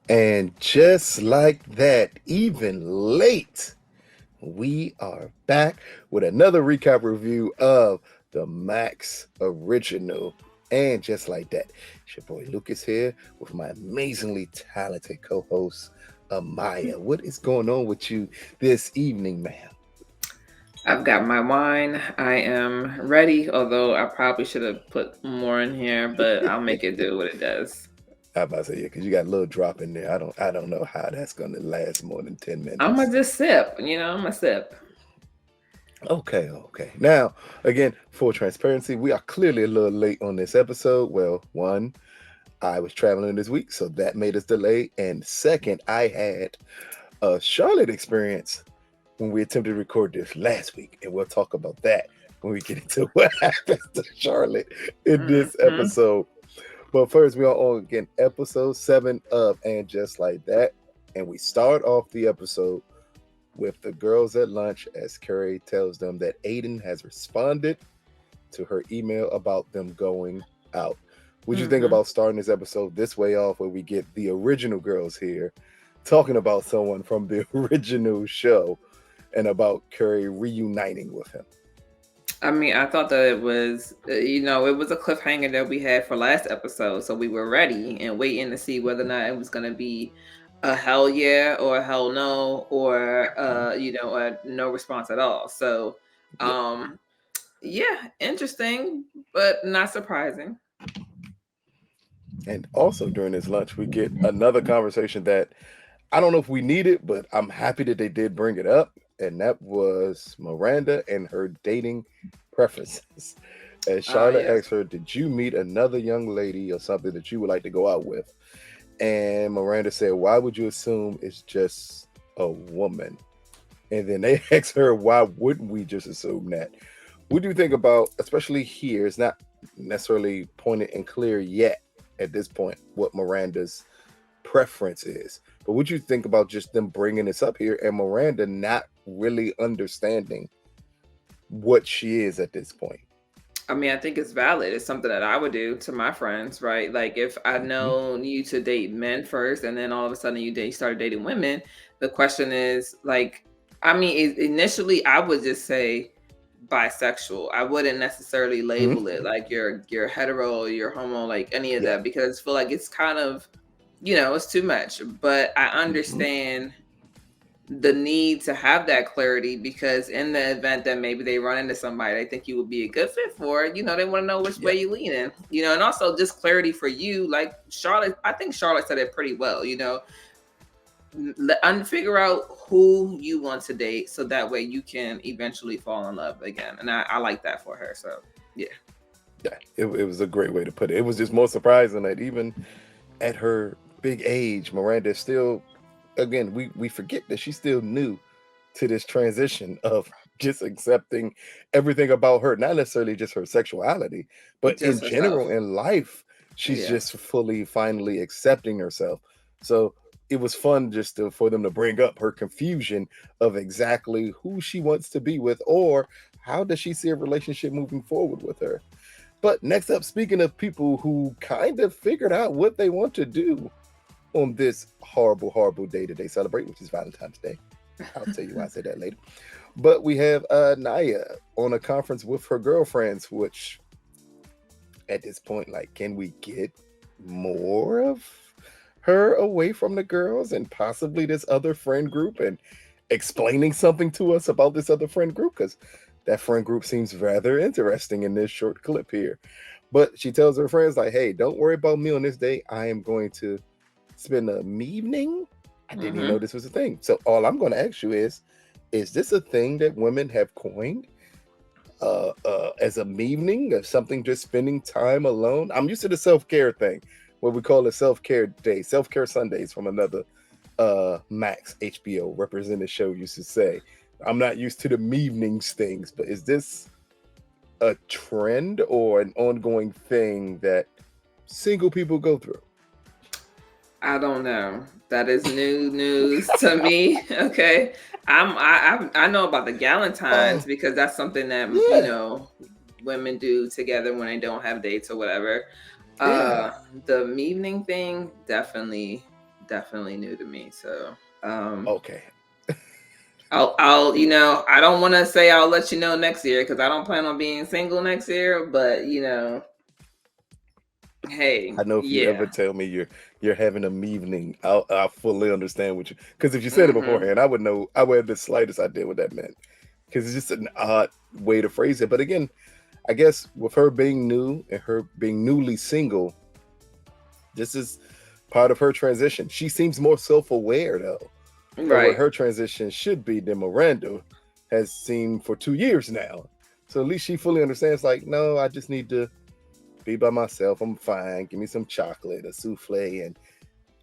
And just like that, even late, we are back with another recap review of the Max original. And just like that, it's your boy Lucas here with my amazingly talented co host, Amaya. What is going on with you this evening, ma'am? I've got my wine. I am ready, although I probably should have put more in here, but I'll make it do what it does. I about to say, yeah, because you got a little drop in there. I don't know how that's gonna last more than 10 I'm gonna minutes. just sip, I'm gonna sip. Okay. Now, again, full transparency, we are clearly a little late on this episode. Well, one, I was traveling this week, so that made us delay. And second, I had a Charlotte experience when we attempted to record this last week. And we'll talk about that when we get into what happens to Charlotte in this Hmm. episode. But first, we are on again episode 7 of And Just Like That. And we start off the episode with the girls at lunch as Carrie tells them that Aidan has responded to her email about them going out. Would you think Hmm. about starting this episode this way off, where we get the original girls here talking about someone from the original show and about Carrie reuniting with him? I mean, I thought that it was a cliffhanger that we had for last episode, so we were ready and waiting to see whether or not it was gonna be a hell yeah or a hell no or Mhm. a no response at all. So, Yeah. um, yeah, interesting, but not surprising. And also during this lunch, we get another conversation that I don't know if we need it, but I'm happy that they did bring it up. And that was Miranda and her dating preferences. As Ah, Charlotte yes. asked her, "Did you meet another young lady or something that you would like to go out with?" And Miranda said, "Why would you assume it's just a woman?" And then they asked her, "Why wouldn't we just assume that?" What do you think about, especially here, it's not necessarily pointed and clear yet at this point what Miranda's preference is. But what you think about just them bringing this up here and Miranda not really understanding what she is at this point? I mean, I think it's valid. It's something that I would do to my friends, right? Like if I Mm-hmm. know you to date men first, and then all of a sudden you started dating women, the question is like, I mean, initially I would just say bisexual. I wouldn't necessarily label it like you're hetero, or you're homo, like any of Yeah. that, because I feel like it's kind of, it's too much. But I Mm-hmm. understand the need to have that clarity, because in the event that maybe they run into somebody they think you would be a good fit for, they want to know which way Yeah. you leaning, and also just clarity for you. Like Charlotte, I think Charlotte said it pretty well, figure out who you want to date so that way you can eventually fall in love again. And I like that for her. So yeah. Yeah. It was a great way to put it. It was just more surprising that even at her big age, Miranda is still, again, we forget that she's still new to this transition of just accepting everything about her, not necessarily just her sexuality, but in Just general herself. in life, she's Yeah. just fully, finally accepting herself. So it was fun just for them to bring up her confusion of exactly who she wants to be with, or how does she see a relationship moving forward with her. But next up, speaking of people who kind of figured out what they want to do on this horrible, horrible day that they celebrate, which is Valentine's Day. I'll tell you why I say that later. But we have Naya on a conference with her girlfriends, which at this point, like, can we get more of her away from the girls and possibly this other friend group and explaining something to us about this other friend group? Because that friend group seems rather interesting in this short clip here. But she tells her friends, like, hey, don't worry about me on this day. I am going to spend an evening. I didn't even know Hmm. this was a thing. So all I'm going to ask you is this a thing that women have coined as a evening of something, just spending time alone? I'm used to the self-care thing, what we call a self-care day, self-care Sundays from another Max HBO represented show used to say. I'm not used to the evenings things, but is this a trend or an ongoing thing that single people go through? I don't know. That is new news to me. Okay. I know about the Galentines Oh, because that's something that, yeah, women do together when they don't have dates or whatever. yeah. Uh the evening thing, definitely definitely new to me. So um Okay. I'll I don't want to say I'll let you know next year because I don't plan on being single next year, but hey, I know if you ever yeah. tell me you're having a evening, I'll fully understand what you. Because if you said it Hmm. beforehand, I would know. I would have the slightest idea what that meant. Because it's just an odd way to phrase it. But again, I guess with her being new and her being newly single, this is part of her transition. She seems more self-aware though of what Right. her transition should be than Miranda has seen for 2 years now. So at least she fully understands. Like, no, I just need to be by myself. I'm fine. Give me some chocolate, a souffle, and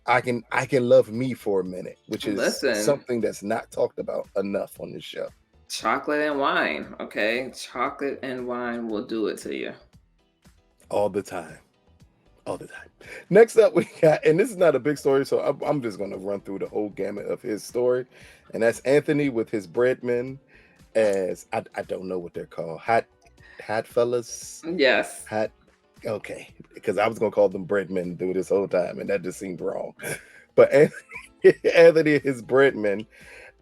I can love me for a minute, which is Listen, something that's not talked about enough on this show. chocolate and wine, okay? Chocolate and wine will do it to you. All the time. All the time. Next up, we got, and this is not a big story, so I'm just going to run through the whole gamut of his story. And that's Anthony with his breadmen, as I don't know what they're called. Hot fellas? Yes. Hot. Okay. Because I was going to call them breadmen through this whole time, and that just seemed wrong. But Anthony, his breadmen,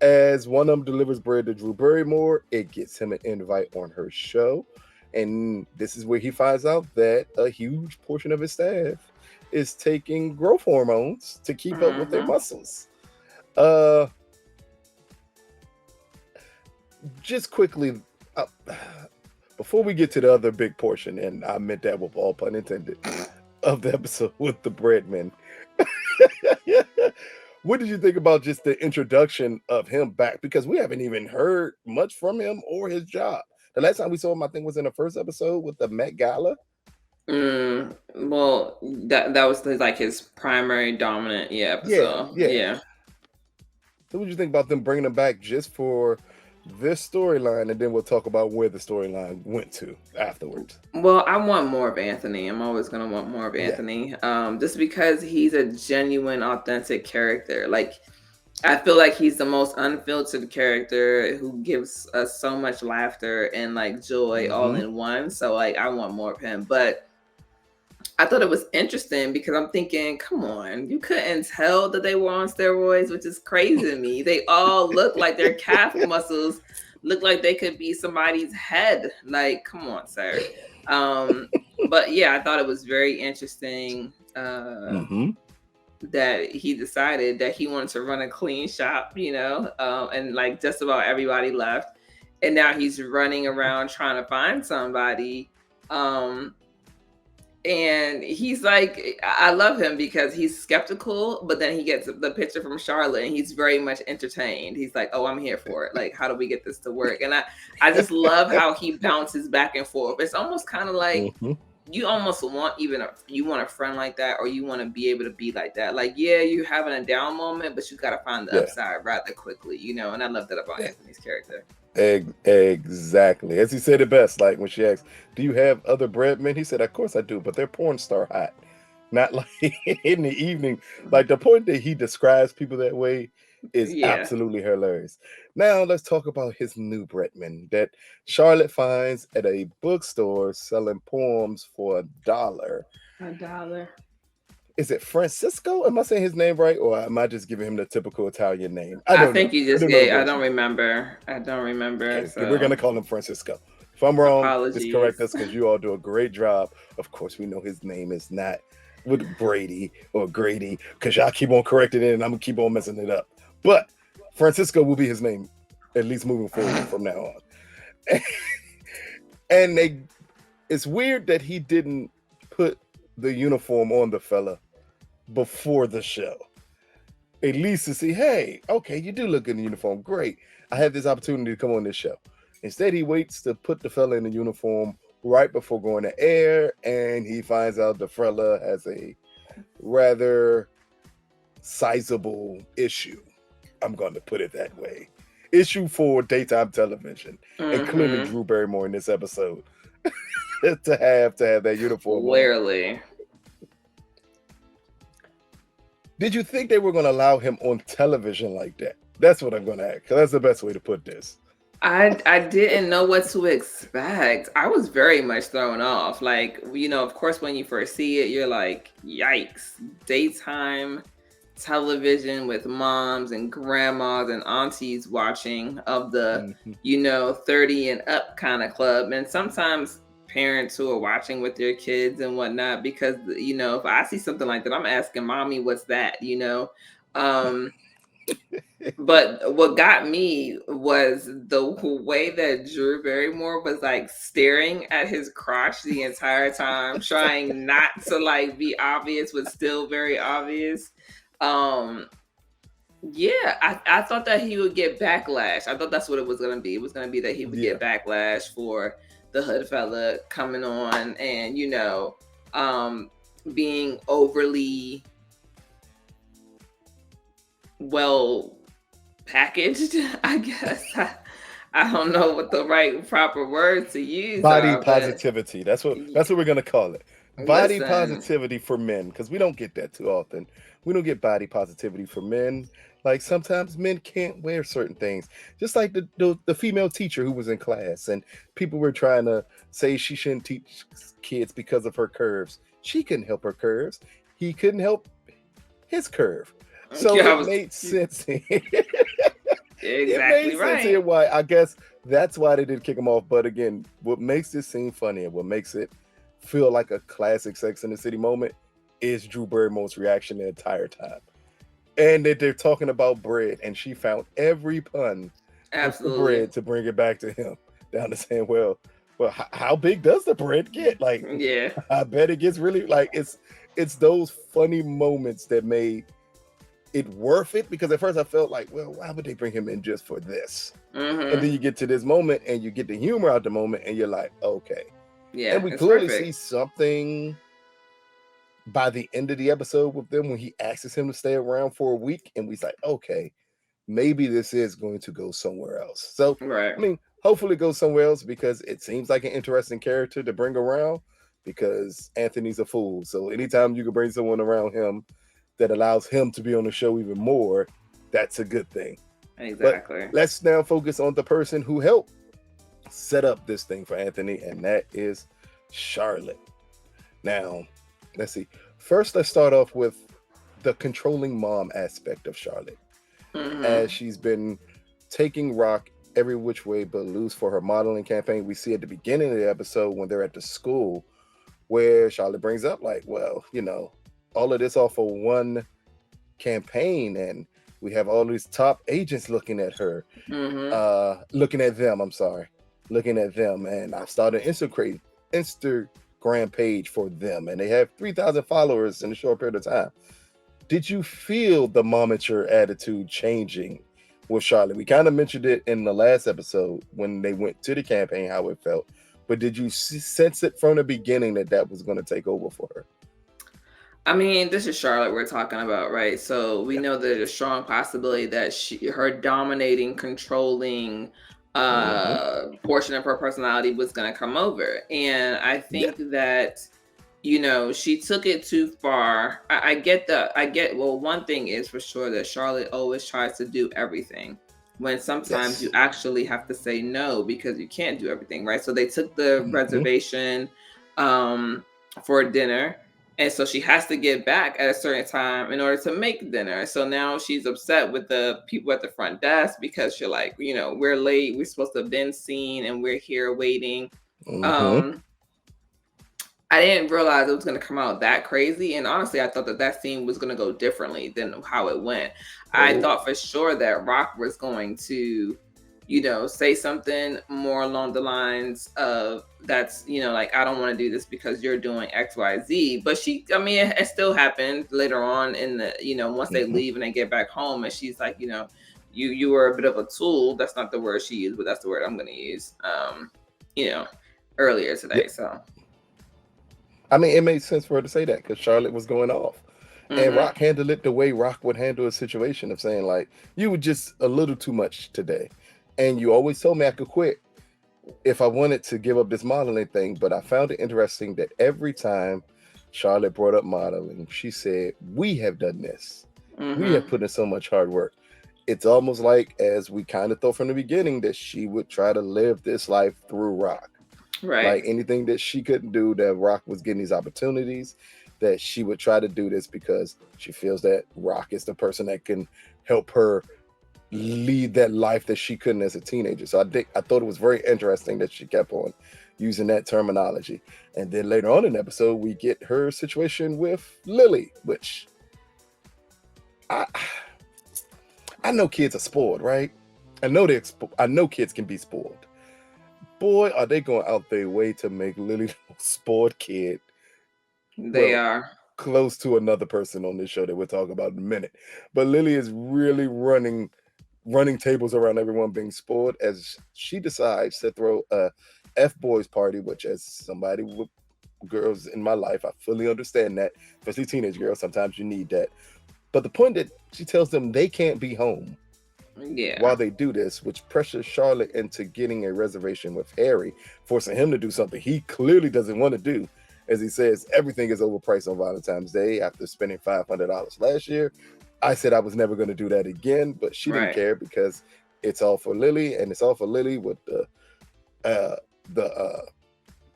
as one of them delivers bread to Drew Barrymore, it gets him an invite on her show. And this is where he finds out that a huge portion of his staff is taking growth hormones to keep up with their Hmm. muscles. Uh, just quickly, uh, before we get to the other big portion, and I meant that with all pun intended, of the episode with the breadmen. What did you think about just the introduction of him back? Because we haven't even heard much from him or his job. The last time we saw him, I think, was in the first episode with the Met Gala. Well, that was like his primary dominant, yeah, Yeah, episode. yeah. Yeah. So what did you think about them bringing him back just for this storyline, and then we'll talk about where the storyline went to afterwards. Well, I want more of Anthony. I'm always gonna want more of Yeah. Anthony. Just because he's a genuine, authentic character. Like I feel like he's the most unfiltered character who gives us so much laughter and like joy all Mm-hmm. in one. So like I want more of him. But I thought it was interesting because I'm thinking, come on, you couldn't tell that they were on steroids, which is crazy to me. They all look like their calf muscles look like they could be somebody's head. Like, come on, sir. Um, but yeah, I thought it was very interesting Mm-hmm. that he decided that he wanted to run a clean shop, and like just about everybody left. And now he's running around trying to find somebody. Um, and he's like, I love him because he's skeptical, but then he gets the picture from Charlotte and he's very much entertained. He's like, oh, I'm here for it. Like, how do we get this to work? And I just love how he bounces back and forth. It's almost kind of like Mm-hmm. you almost want you want a friend like that, or you want to be able to be like that. Like, yeah, you're having a down moment, but you got to find the Yeah. upside rather quickly, And I love that about Yeah. Anthony's character. Exactly. As he said it best, like when she asked, "Do you have other breadmen?" He said, "Of course I do, but they're porn star hot, not like in the evening." Like the point that he describes people that way is Yeah, absolutely hilarious. Now let's talk about his new breadman that Charlotte finds at a bookstore selling poems for $1. $1. Is it Francisco? Am I saying his name right, or am I just giving him the typical Italian name? I I don't know. think you I just don't know the gave. I boy's don't name. remember. I don't remember. Okay, we're So gonna call him Francisco. If I'm wrong, just correct apologies. us because you all do a great job. Of course, we know his name is not with Brady or Grady because y'all keep on correcting it, and I'm gonna keep on messing it up. But Francisco will be his name at least moving forward from now on. And it's weird that he didn't put the uniform on the fella before the show. At least to see, hey, okay, you do look good in the uniform. Great. I had this opportunity to come on this show. Instead, he waits to put the fella in the uniform right before going to air, and he finds out the fella has a rather sizable issue. I'm going to put it that way. Issue for daytime television, including Mm-hmm. Drew Barrymore in this episode, to have that uniform on. Clearly. Did you think they were going to allow him on television like that? That's what I'm going to ask. 'Cause that's the best way to put this. I didn't know what to expect. I was very much thrown off. Like, of course when you first see it, you're like, yikes, daytime television with moms and grandmas and aunties watching of the, Mhm. 30 and up kind of club. And sometimes parents who are watching with their kids and whatnot, because, if I see something like that, I'm asking mommy, what's that? Um, but what got me was the way that Drew Barrymore was like staring at his crotch the entire time, trying not to like be obvious, but still very obvious. Um, yeah, I thought that he would get backlash. I thought that's what it was gonna be. It was gonna be that he would Yeah, get backlash for the hood fella coming on and um, being overly well packaged. I guess I don't know what the right proper words to use body are, but positivity. That's what we're gonna call it. Body listen, positivity for men, because we don't get that too often. We don't get body positivity for men. Like sometimes men can't wear certain things. Just like the female teacher who was in class and people were trying to say she shouldn't teach kids because of her curves. She couldn't help her curves. He couldn't help his curve. So yeah, I it was made sense. It exactly made sense right. here why I guess that's why they did kick him off. But again, what makes this scene funny and what makes it feel like a classic Sex in the City moment is Drew Barrymore's reaction the entire time. And that they're talking about bread, and she found every pun with the Absolutely. bread to bring it back to him. Down to saying, well, how big does the bread get? Like, Yeah. I bet it gets really like it's those funny moments that made it worth it, because at first I felt like, well, why would they bring him in just for this? And then Mm-hmm. you get to this moment and you get the humor out the moment and you're like, okay. And Yeah, we it's clearly see perfect. something by the end of the episode with them when he asks him to stay around for a week, and we like, okay, maybe this is going to go somewhere else. So, Right. I mean, hopefully it goes somewhere else, because it seems like an interesting character to bring around, because Anthony's a fool. So anytime you can bring someone around him that allows him to be on the show even more, that's a good thing. But Exactly. let's now focus on the person who helped set up this thing for Anthony, and that is Charlotte. Now, let's see. First, let's start off with the controlling mom aspect of Charlotte, Mm-hmm. as she's been taking Rock every which way but loose for her modeling campaign. We see at the beginning of the episode when they're at the school where Charlotte brings up, like, well, all of this all for one campaign, and we have all these top agents looking at her, Mm-hmm. looking at them. I'm sorry, looking at them, and I've started an Instagram page for them, and they have 3,000 followers in a short period of time. Did you feel the momature attitude changing with Charlotte? We kind of mentioned it in the last episode when they went to the campaign, how it felt. But did you sense it from the beginning that that was going to take over for her? I mean, this is Charlotte we're talking about, right? So we Yeah. know there's a strong possibility that her dominating, controlling Hmm. portion of her personality was going to come over. And I Yeah. think that she took it too far. I get well, one thing is for sure that Charlotte always tries to do everything when sometimes you Yes. actually have to say no because you can't do everything, right? So they took the Hmm. reservation um for dinner, and so she has to get back at a certain time in order to make dinner. So now she's upset with the people at the front desk because you're like, we're late, we're supposed to have been seen, and we're here waiting. Hmm. um I didn't realize it was going to come out that crazy. And honestly, I thought that scene was going to go differently than how it went. I Oh. thought for sure that Rock was going to, say something more along the lines of that's, like, I don't want to do this because you're doing XYZ. But I mean, it still happened later on in the, once they Hmm. leave and they get back home and she's like, you were a bit of a tool. That's not the word she used, but that's the word I'm going to use, you know, earlier Yeah. today. So, I mean, it made sense for her to say that because Charlotte was going off. And mm-hmm. Rock handled it the way Rock would handle a situation of saying, like, you were just a little too much today. And you always told me I could quit if I wanted to give up this modeling thing. But I found it interesting that every time Charlotte brought up modeling, she said, we have done this. We have Mm-hmm. put in so much hard work. It's almost like, as we kind of thought from the beginning, that she would try to live this life through Rock. Right. Like anything that she couldn't do, that Rock was getting these opportunities. that she would try to do this because she feels that Rock is the person that can help her lead that life that she couldn't as a teenager. So I thought it was very interesting that she kept on using that terminology. And then later on in the episode, we get her situation with Lily, which I I know kids are spoiled, right? I know kids can be spoiled. Boy, are they going out their way to make Lily the most spoiled kid. They Well, are. close to another person on this show that we'll talk about in a minute. But Lily is really running tables around everyone being spoiled as she decides to throw a F boys party, which as somebody with girls in my life, I fully understand that, especially teenage girls. Sometimes you need that. But the point that she tells them they can't be home while Yeah. they do this, which pressures Charlotte into getting a reservation with Harry, forcing him to do something he clearly doesn't want to do. As he says, everything is overpriced on Valentine's Day after spending $500 last year. I said I was never going to do that again, but she didn't Right. care because it's all for Lily, and it's all for Lily with uh, the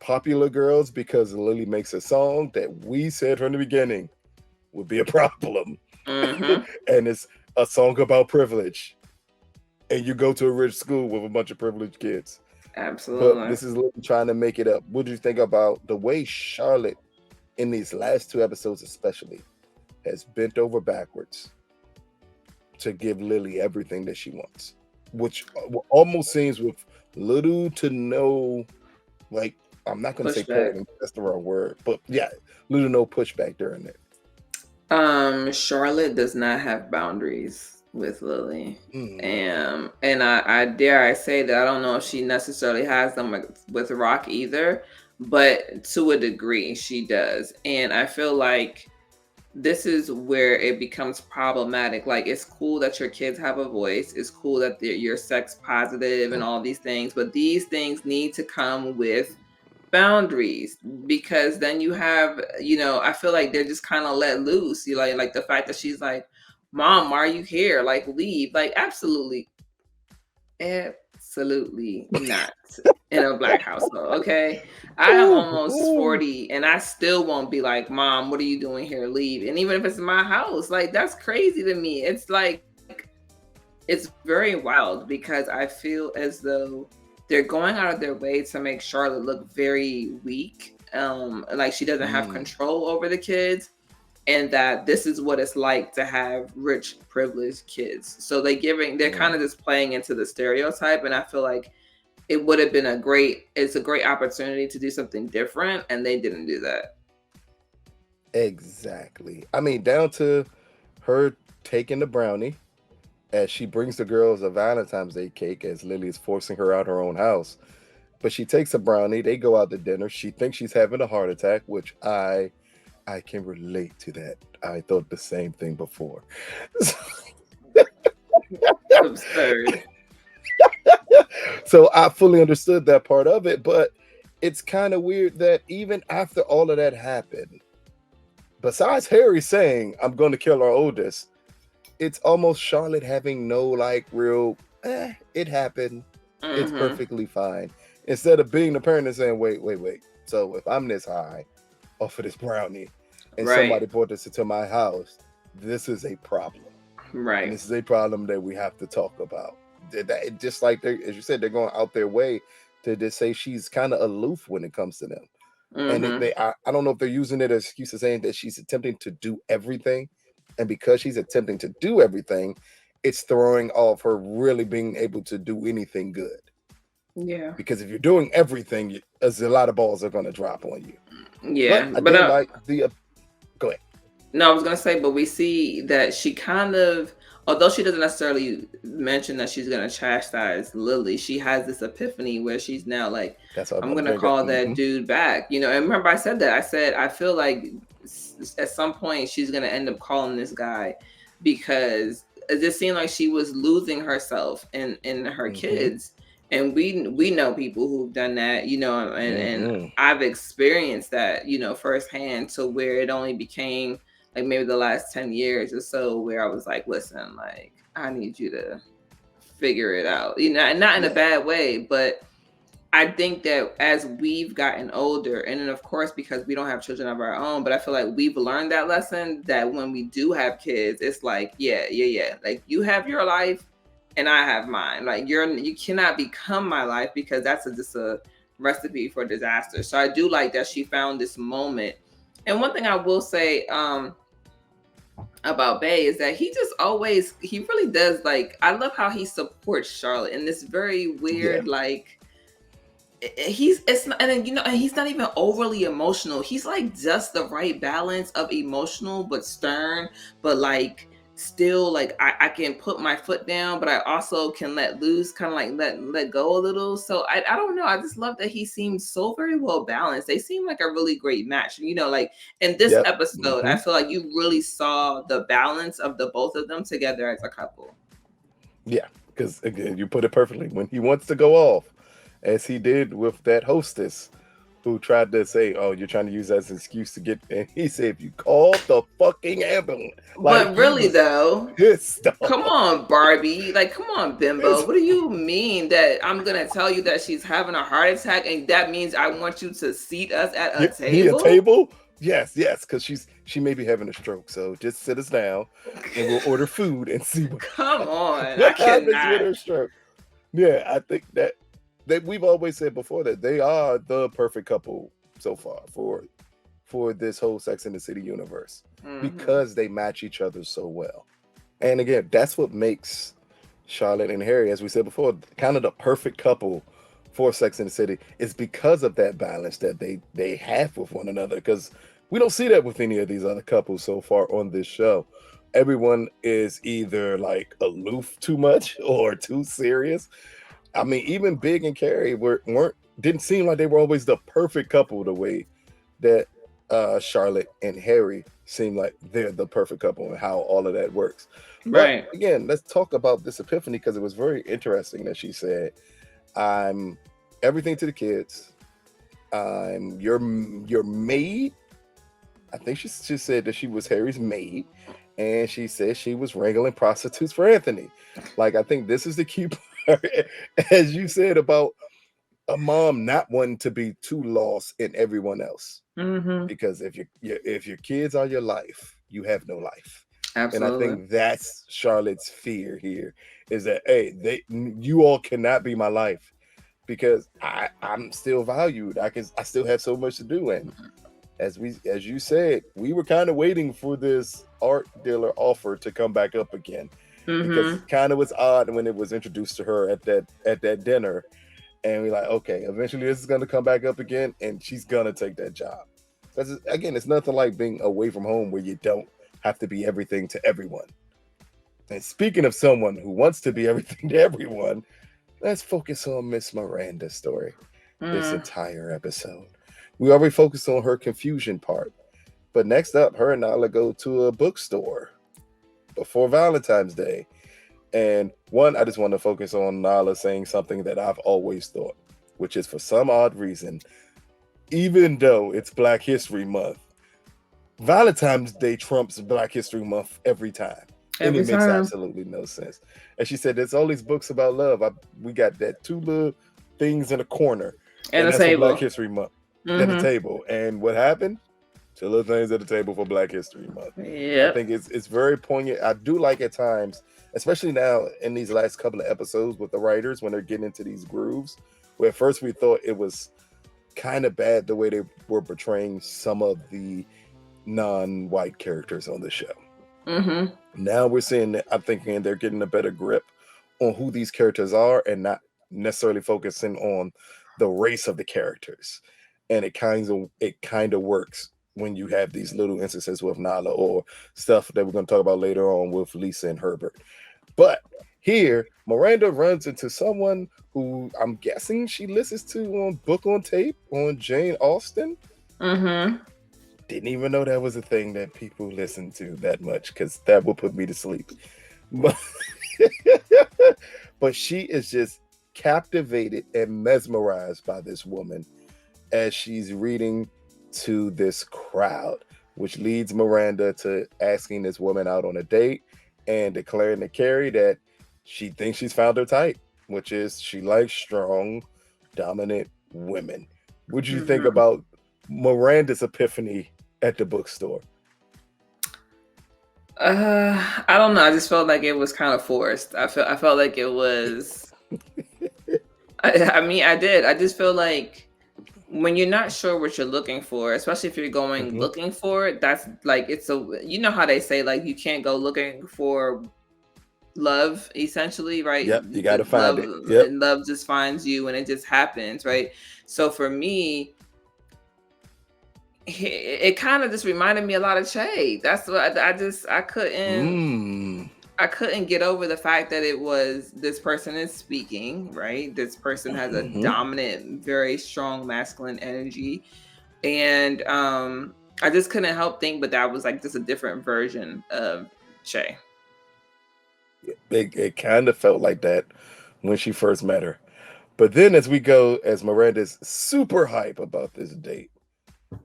popular girls because Lily makes a song that we said from the beginning would be a problem, Mm-hmm. and it's a song about privilege, and you go to a rich school with a bunch of privileged kids. But Absolutely. this is Lily trying to make it up. What do you think about the way Charlotte, in these last two episodes especially, has bent over backwards to give Lily everything that she wants, which almost seems with little to no, like, I'm not going to say Pushback. polling, that's the wrong word, but yeah, little to no pushback during it. Charlotte does not have boundaries with Lily. Mm, And I dare I say that I don't know if she necessarily has them with Rock either, but to a degree she does. And I feel like this is where it becomes problematic. Like, it's cool that your kids have a voice. It's cool that you're sex positive and all these things, but these things need to come with boundaries, because then you have, I feel like they're just kind of let loose. You like the fact that she's like, "Mom, why are you here? Like, leave." Like, absolutely not in a black household. Okay, I am ooh, almost ooh. 40 and I still won't be like, "Mom, what are you doing here? Leave." And even if it's my house, like, that's crazy to me. It's like, it's very wild because I feel as though they're going out of their way to make Charlotte look very weak, like she doesn't have Mm, control over the kids, and that this is what it's like to have rich privileged kids. So they're kind mm. of just playing into the stereotype, and I feel like it would have been it's a great opportunity to do something different, and they didn't do that. Exactly. I mean, down to her taking the brownie as she brings the girls a Valentine's Day cake as Lily is forcing her out her own house. But she takes a brownie, they go out to dinner. She thinks she's having a heart attack, which I can relate to that. I thought the same thing before. Absurd. So I fully understood that part of it, but it's kind of weird that even after all of that happened, besides Harry saying, I'm going to kill our oldest, it's almost Charlotte having no, like, real, it happened. It's Mm-hmm. perfectly fine. Instead of being the parent and saying, wait, wait, wait. So if I'm this high off of this brownie and Right. somebody brought this into my house, this is a problem. And Right. this is a problem that we have to talk about. Just like they, as you said, they're going out their way to just say she's kind of aloof when it comes to them. And Mm-hmm. I don't know if they're using it as excuse of saying that she's attempting to do everything, and because she's attempting to do everything, it's throwing off her really being able to do anything good. Yeah. Because if you're doing everything, there's a lot of balls are going to drop on you. But Yeah. I But did like the go ahead. no, I was gonna say, but we see that she kind of, although she doesn't necessarily mention that she's gonna chastise Lily, she has this epiphany where she's now like, That's what I'm "I'm going to gonna bring up. call that Hmm. dude back." And remember, I said that. I said I feel like at some point she's gonna end up calling this guy, because it just seemed like she was losing herself in her Hmm. kids. And we know people who've done that, and Hmm. I've experienced that, firsthand, to where it only became like maybe the last 10 years or so, where I was like, "Listen, like, I need you to figure it out," and not in a Yeah. bad way, but I think that as we've gotten older, and then of course because we don't have children of our own, but I feel like we've learned that lesson that when we do have kids, it's like, yeah. Like you have your life and I have mine. Like you cannot become my life because that's just a recipe for disaster. So I do like that she found this moment. And one thing I will say, about Bay is that he really does, like, I love how he supports Charlotte in this very Yeah. weird, like, it's not, and then, and he's not even overly emotional. He's like just the right balance of emotional but stern, but like still like I can put my foot down, but I also can let loose, kind of like let go a little. So I don't know. I just love that he seems so very well balanced. They seem like a really great match. Like in this Yep. episode, I Hmm. feel like you really saw the balance of the both of them together as a couple. Yeah, because again, you put it perfectly. When he wants to go off, as he did with that hostess who tried to say, "Oh, you're trying to use that as an excuse to get," and he said, "If you call the fucking ambulance," like But he really was though, pissed come off. on, Barbie. Like, come on, Bimbo. It's, What do you mean that I'm gonna tell you that she's having a heart attack and that means I want you to seat us at a Give me a table? table. Yes, yes, because she may be having a stroke. So just sit us down, and we'll order food and see Come on. I what happens with cannot. her stroke. Yeah, I think that we've always said before that they are the perfect couple so far for this whole Sex and the City universe Hmm. because they match each other so well. And again, that's what makes Charlotte and Harry, as we said before, kind of the perfect couple for Sex and the City. Is because of that balance that they have with one another. Because we don't see that with any of these other couples so far on this show. Everyone is either like aloof too much or too serious. I mean, even Big and Carrie weren't didn't seem like they were always the perfect couple the way that Charlotte and Harry seem like they're the perfect couple and how all of that works. But Right. again, let's talk about this epiphany because it was very interesting that she said, "I'm everything to the kids. I'm your maid." I think she said that she was Harry's maid, and she said she was wrangling prostitutes for Anthony. Like I think this is the key part, as you said about a mom not wanting to be too lost in everyone else. Hmm. Because if your kids are your life, you have no life. And I Absolutely. think that's Charlotte's fear here is that hey, you all cannot be my life because I'm still valued. I still have so much to do. And as you said, we were kind of waiting for this art dealer offer to come back up again because Hmm. it kind of was odd when it was introduced to her at that dinner, and we're like, okay, eventually this is going to come back up again, and she's going to take that job. Because again, it's nothing like being away from home where you don't have to be everything to everyone. And speaking of someone who wants to be everything to everyone, let's focus on Miss Miranda's story this Mm. entire episode. We already focused on her confusion part, but next up, her and Nala go to a bookstore before Valentine's Day. And one, I just want to focus on Nala saying something that I've always thought, which is for some odd reason, even though it's Black History Month, Valentine's Day trumps Black History Month every time. And Every it makes time. absolutely no sense. And she said, there's all these books about love. We got that two little things in a corner, And and a that's for Black table. History Month at the Hmm. table. And what happened? Two little things at the table for Black History Month. I Yep. think it's very poignant. I do like at times, especially now in these last couple of episodes with the writers when they're getting into these grooves, where at first we thought it was kind of bad the way they were portraying some of the non-white characters on the show. Hmm. Now we're seeing that I'm thinking they're getting a better grip on who these characters are and not necessarily focusing on the race of the characters. And it kind of works when you have these little instances with Nala or stuff that we're going to talk about later on with Lisa and Herbert. But here, Miranda runs into someone who I'm guessing she listens to on Book on Tape on Jane Austen. Hmm. Didn't even know that was a thing that people listen to that much because that would put me to sleep. But, but she is just captivated and mesmerized by this woman as she's reading to this crowd, which leads Miranda to asking this woman out on a date and declaring to Carrie that she thinks she's found her type, which is she likes strong, dominant women. What did you think Mhm. about Miranda's epiphany at the bookstore? I don't know. I just felt like it was kind of forced. I felt like it was. I mean, I did. I just feel like when you're not sure what you're looking for, especially if you're going Hmm. looking for it, that's like it's a. You know how they say like you can't go looking for love, essentially, right? Yep, you got to The find love it. Yep. and love just finds you, and it just happens, right? So for me, it kind of just reminded me a lot of Che. That's what I just Mm. I couldn't get over the fact that it was this person is speaking, right? This person has a Hmm. dominant, very strong masculine energy. And I just couldn't help think, but that was like just a different version of Che. It kind of felt like that when she first met her. But then as we go, as Miranda's super hype about this date,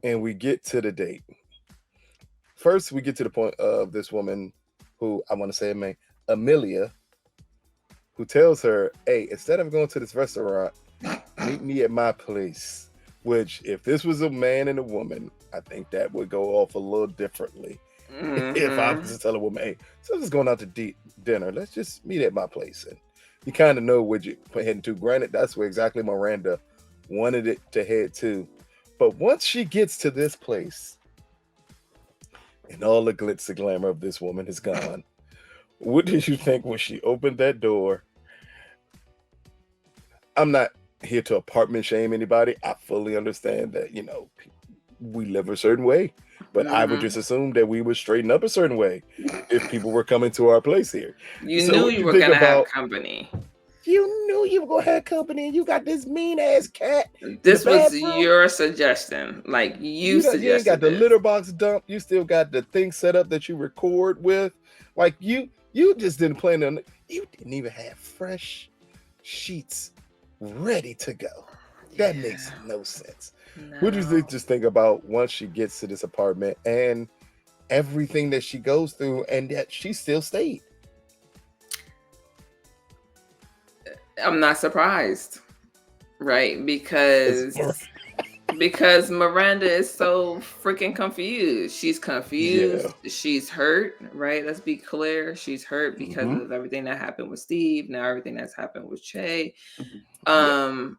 and we get to the date, first we get to the point of this woman who I want to say her name, Amelia, who tells her, hey, instead of going to this restaurant, meet me at my place. Which, if this was a man and a woman, I think that would go off a little differently. If I was Hmm. to tell a woman, hey, so I'm just going out to dinner, let's just meet at my place. And you kind of know what you're heading to. Granted, that's where exactly Miranda wanted it to head to. But once she gets to this place and all the glitz and glamour of this woman is gone, what did you think when she opened that door? I'm not here to apartment shame anybody. I fully understand that, we live a certain way, but I would just Hmm. assume that we would straighten up a certain way if people were coming to our place here. You So knew what you you were think gonna have about, company. you knew you were gonna have company and you got this mean ass cat in the This was bathroom. your suggestion. Like you You ain't got suggested the this. litter box dump. You still got the thing set up that you record with. Like you just didn't plan on. You didn't even have fresh sheets ready to go. That makes Yeah. no sense. What do you No. just think about once she gets to this apartment and everything that she goes through, and that she still stayed? I'm not surprised, right? It's Because Miranda is so freaking confused. She's yeah. confused. She's hurt, right? Let's be clear. She's hurt because Hmm. of everything that happened with Steve. Now everything that's happened with Che. Yeah. Um,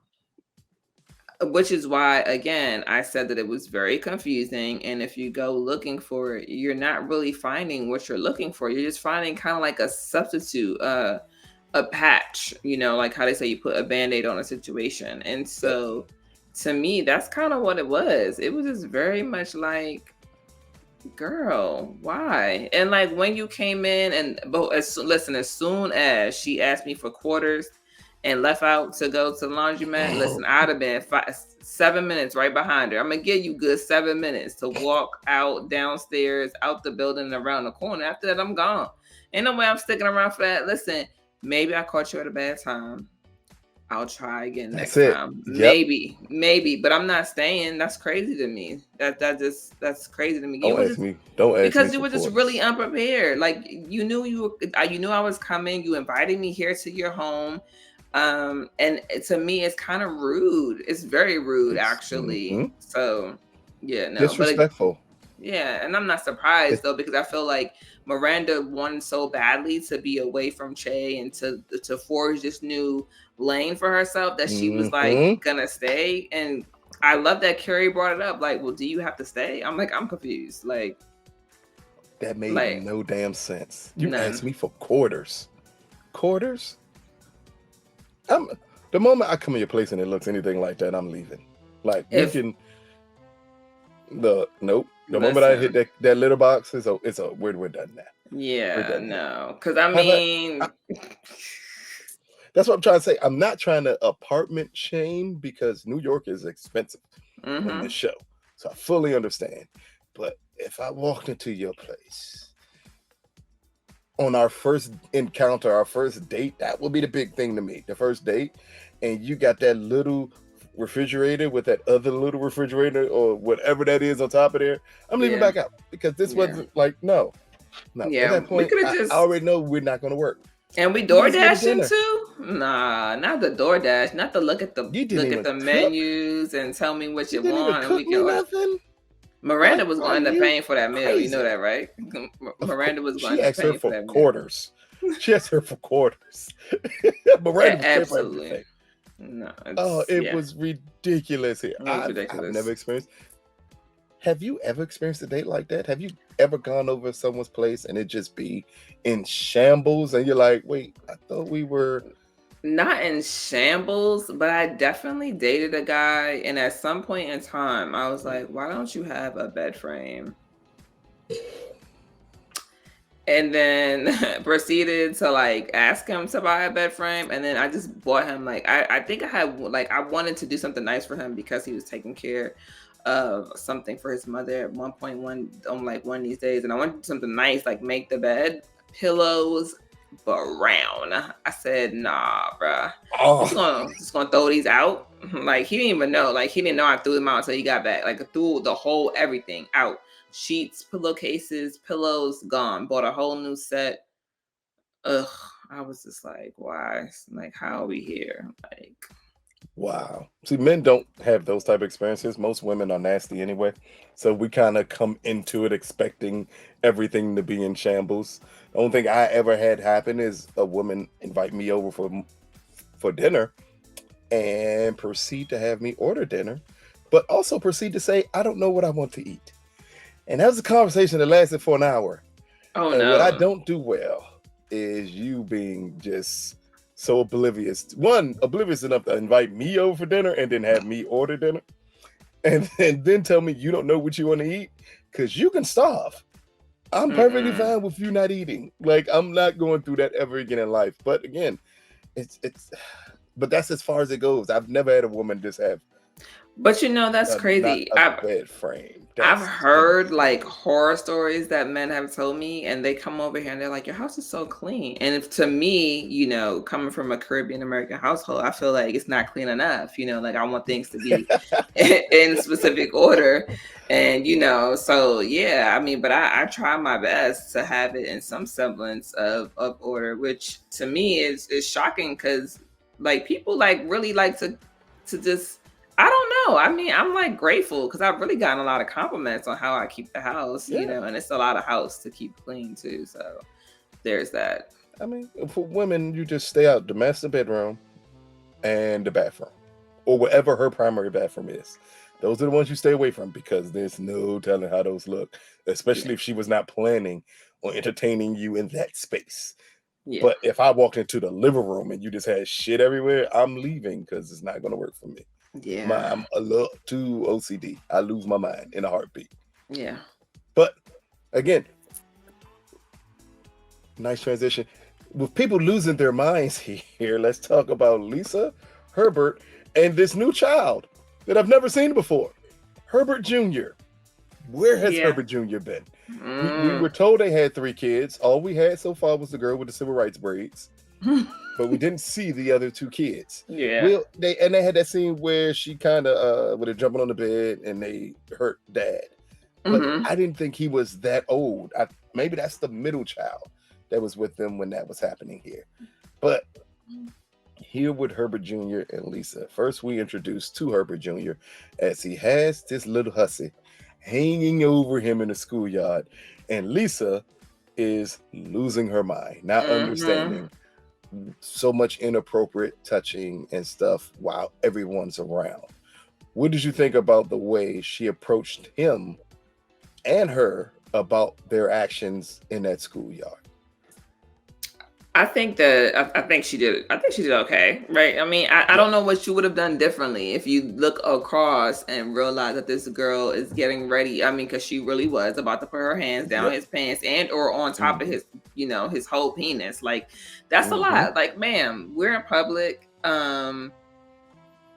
which is why, again, I said that it was very confusing. And if you go looking for it, you're not really finding what you're looking for. You're just finding kind of like a substitute, a patch, like how they say you put a band-aid on a situation. And Yep. so to me, that's kind of what it was. It was just very much like, girl, why? And like when you came in and but listen, as soon as she asked me for quarters and left out to go to the laundromat, listen, I'd have been 7 minutes right behind her. I'm gonna give you good 7 minutes to walk out downstairs, out the building, and around the corner. After that, I'm gone. Ain't no way I'm sticking around for that. Listen, maybe I caught you at a bad time. I'll try again That's next it. time. Yep. Maybe, but I'm not staying. That's crazy to me. That's crazy to me. You Don't were ask just me. Don't ask me because you for were just really quarters. unprepared. Like you knew I was coming. You invited me here to your home, and to me, it's kind of rude. It's very rude, It's actually. So, yeah, no, disrespectful. yeah, and I'm not surprised It's though because I feel like Miranda wanted so badly to be away from Che and to forge this new lane for herself that she was like hmm gonna stay. And I love that Carrie brought it up. Like, well, do you have to stay? I'm like, I'm confused. that made Like no damn sense. You asked none. me for quarters. Quarters? I'm the moment I come in your place and it looks anything like that, I'm leaving. Like we If can the nope. The moment I hit listen, that litter box, it's a we're done now. We're yeah, done here. no, because I Have I mean, that's what I'm trying to say. I'm not trying to apartment shame because New York is expensive in this mm-hmm, show. So I fully understand. But if I walked into your place on our first encounter, our first date, that would be the big thing to me. The first date, and you got that little refrigerator with that other little refrigerator or whatever that is on top of there, I'm leaving yeah, back out because this yeah, wasn't like no. At yeah. that We point, could have I just already know we're not going to work. And we You just door go to dashing dinner. too? Nah, not the DoorDash, not the You didn't look at even the cook. menus and tell me what You you didn't even want and we cook can me order. nothing. Miranda Like, was are going to end up you paying for that meal. You know crazy? that, right? Of course, Miranda was going she to end up asked her paying for for that meal. quarters. She asked her for quarters. Miranda was paying for Absolutely. everything. No, Oh, it's it yeah, was ridiculous here. it was I've never ridiculous. experienced. Have you ever experienced a date like that? Have you ever gone over someone's place and it just be in shambles and you're like, wait, I thought we were. Not in shambles, but I definitely dated a guy, and at some point in time, I was like, "Why don't you have a bed frame?" And then proceeded to like ask him to buy a bed frame, and then I just bought him like I think I had like I wanted to do something nice for him because he was taking care of something for his mother at one point on like one of these days, and I wanted to do something nice like make the bed, pillows brown. I said, nah, bruh. Oh, Just gonna throw these out. Like he didn't even know. Like he didn't know I threw them out until he got back. Like I threw the whole everything out. Sheets, pillowcases, pillows, gone. Bought a whole new set. Ugh. I was just like, why? Like, how are we here? Like, wow. See, men don't have those type of experiences. Most women are nasty anyway. So we kind of come into it expecting everything to be in shambles. The only thing I ever had happen is a woman invite me over for dinner and proceed to have me order dinner, but also proceed to say, I don't know what I want to eat. And that was a conversation that lasted for an hour. oh And what I no. don't do well is you being just so oblivious. One, oblivious enough to invite me over for dinner and then have me order dinner. And then tell me you don't know what you want to eat because you can starve. I'm perfectly Mm-mm. fine with you not eating. Like, I'm not going through that ever again in life. But again, it's but that's as far as it goes. I've never had a woman just have But that's not crazy. a bed frame. I've That's heard like insane. horror stories that men have told me, and they come over here and they're like, "Your house is so clean." And if to me, coming from a Caribbean American household, I feel like it's not clean enough. Like I want things to be in specific order, and so yeah. I mean, but I try my best to have it in some semblance of order, which to me is shocking because like people like really like to just I don't know. I mean, I'm like grateful because I've really gotten a lot of compliments on how I keep the house, Yeah. and it's a lot of house to keep clean too. So there's that. I mean, for women, you just stay out the master bedroom and the bathroom, or wherever her primary bathroom is. Those are the ones you stay away from because there's no telling how those look, Yeah. especially if she was not planning on entertaining you in that space. Yeah. But if I walked into the living room and you just had shit everywhere, I'm leaving because it's not going to work for me. Yeah. I'm a little too OCD. I lose my mind in a heartbeat. Yeah. But again, nice transition. With people losing their minds here, let's talk about Lisa, Herbert, and this new child that I've never seen before, Herbert Jr. Where has Yeah. Herbert Jr. been? We Mm. were told they had 3 kids. All we had so far was the girl with the civil rights braids, but we didn't see the other 2 kids. Yeah. They had that scene where she kind of where they're jumping on the bed and they hurt dad, but Hmm. I didn't think he was that old. Maybe that's the middle child that was with them when that was happening here. But here with Herbert Jr. and Lisa, first we introduced to Herbert Jr. as he has this little hussy hanging over him in the schoolyard, and Lisa is losing her mind, not Hmm. understanding so much inappropriate touching and stuff while everyone's around. What did you think about the way she approached him and her about their actions in that schoolyard? I think she did. I think she did okay, right? I mean, I Yeah. don't know what you would have done differently if you look across and realize that this girl is getting ready. I mean, because she really was about to put her hands down Yep. his pants and or on top of Hmm. his, his whole penis. Like that's a Hmm. lot. Like, ma'am, we're in public.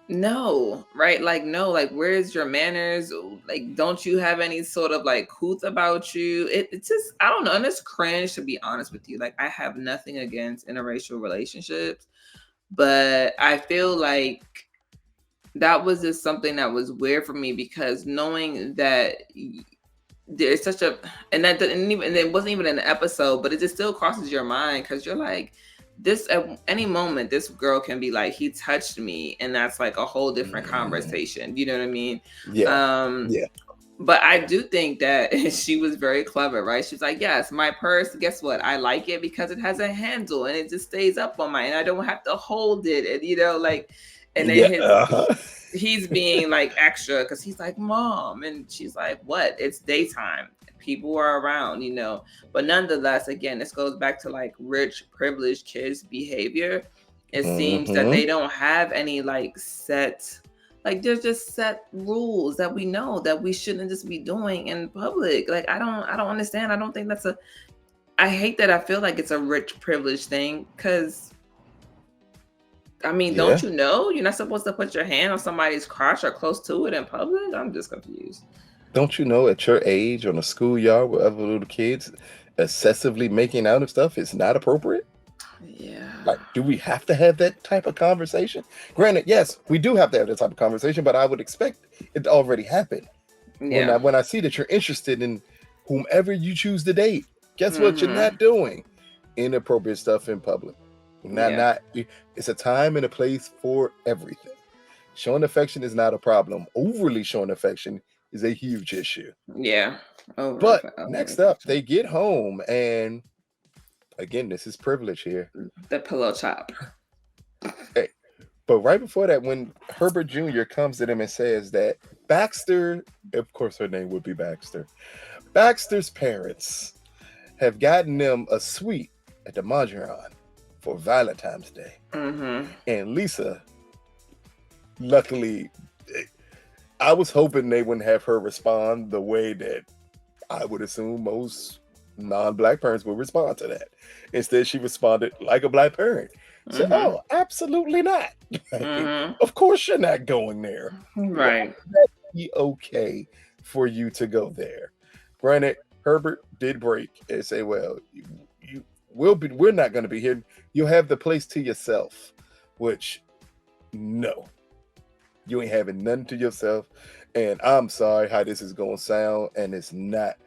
No, right? Like, no, like, where's your manners? Like, don't you have any sort of like couth about you? It's just, I don't know. And it's cringe to be honest with you. Like, I have nothing against interracial relationships, but I feel like that was just something that was weird for me because knowing that there's such a, and that didn't even, and it wasn't even an episode, but it just still crosses your mind because you're like, this at any moment this girl can be like, he touched me, and that's like a whole different Mhm. conversation. You know what I mean? Yeah. Um, Yeah. but I do think that she was very clever, right? She's like, yes, my purse, guess what? I like it because it has a handle and it just stays up on my, and I don't have to hold it. And, like, and then Yeah. Uh-huh. he's being like extra because he's like, Mom. And she's like, what? It's daytime. People are around, But nonetheless, again, this goes back to like rich, privileged kids' behavior. It seems that Mhm. they don't have any like set, like there's just set rules that we know that we shouldn't just be doing in public. Like I don't understand. I don't think that's a I hate that I feel like it's a rich privilege thing because I mean, don't Yeah. you know you're not supposed to put your hand on somebody's crotch or close to it in public? I'm just confused. Don't you know at your age on a schoolyard with other little kids, excessively making out and stuff is not appropriate? Yeah. Like, do we have to have that type of conversation? Granted, yes, we do have to have that type of conversation, but I would expect it to already happen. When I Yeah. when I see that you're interested in whomever you choose to date, guess what you're Mhm. not doing? Inappropriate stuff in public. Yeah. It's a time and a place for everything. Showing affection is not a problem. Overly showing affection is a huge issue. Yeah. But Over next up, affection. they get home, and again, this is privilege here. The pillow chop. Hey, but right before that, when Herbert Jr. comes to them and says that Baxter, of course, her name would be Baxter, Baxter's parents have gotten them a suite at the Mondrian for Valentine's Day. Mhm. And Lisa, luckily, I was hoping they wouldn't have her respond the way that I would assume most non-black parents would respond to that. Instead, she responded like a black parent. Said, Mhm. "Oh, absolutely not. Mhm. Of course you're not going there. Why Right. would that be okay for you to go there?" Granted, Herbert did break and say, "Well, you will be. We're not going to be here. You'll have the place to yourself." Which, no, you ain't having nothing to yourself. And I'm sorry how this is going to sound, and it's not.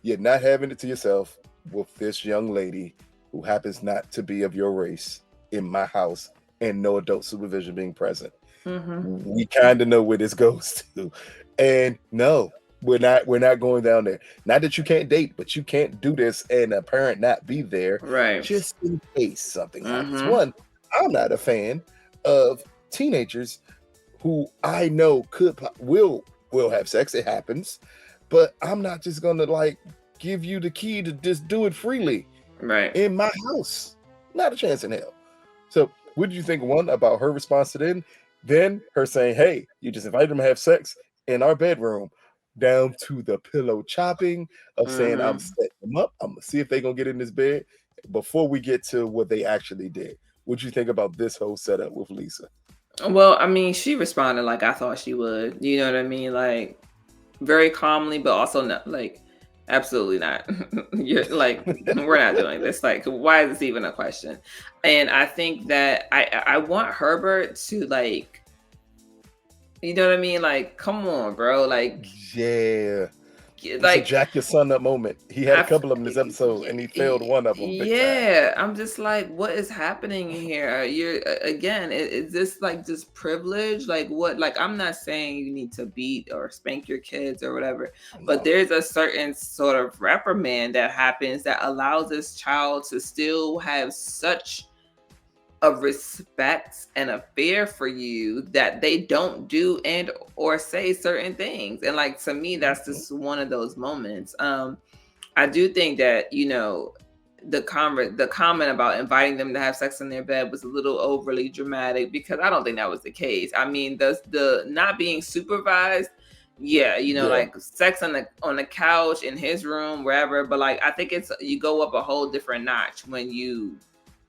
You're not having it to yourself with this young lady who happens not to be of your race in my house and no adult supervision being present. Mhm. We kind of know where this goes to. And no, we're not going down there. Not that you can't date, but you can't do this and a parent not be there Right. just in case something happens. Mhm. One, I'm not a fan of teenagers who I know will have sex. It happens, but I'm not just gonna like give you the key to just do it freely Right. in my house. Not a chance in hell. So, what did you think, one, about her response to then her saying, "Hey, you just invited them to have sex in our bedroom," down to the pillow chopping of saying, "I'm Mhm. setting them up. I'm gonna see if they gonna get in this bed." Before we get to what they actually did, what you think about this whole setup with Lisa? Well, I mean, she responded like I thought she would. You know what I mean? Like very calmly, but also not like absolutely not. You're like, we're not doing this. Like, why is this even a question? And I think that I want Herbert to like, you know what I mean? Like, come on, bro. Yeah, it's a Like jack your son up moment. He had a I, f- couple of them this episode, and he failed one of them big time. yeah, I'm just like, what is happening here? You're again, is this like just privilege? Like what? Like I'm not saying you need to beat or spank your kids or whatever, but No. there's a certain sort of reprimand that happens that allows this child to still have such a respect and a fear for you that they don't do and or say certain things. And like to me, that's Mhm. just one of those moments. I do think that the comment about inviting them to have sex in their bed was a little overly dramatic because I don't think that was the case. I mean, the not being supervised, yeah, Yeah. like sex on the couch in his room, wherever. But like, I think it's you go up a whole different notch when you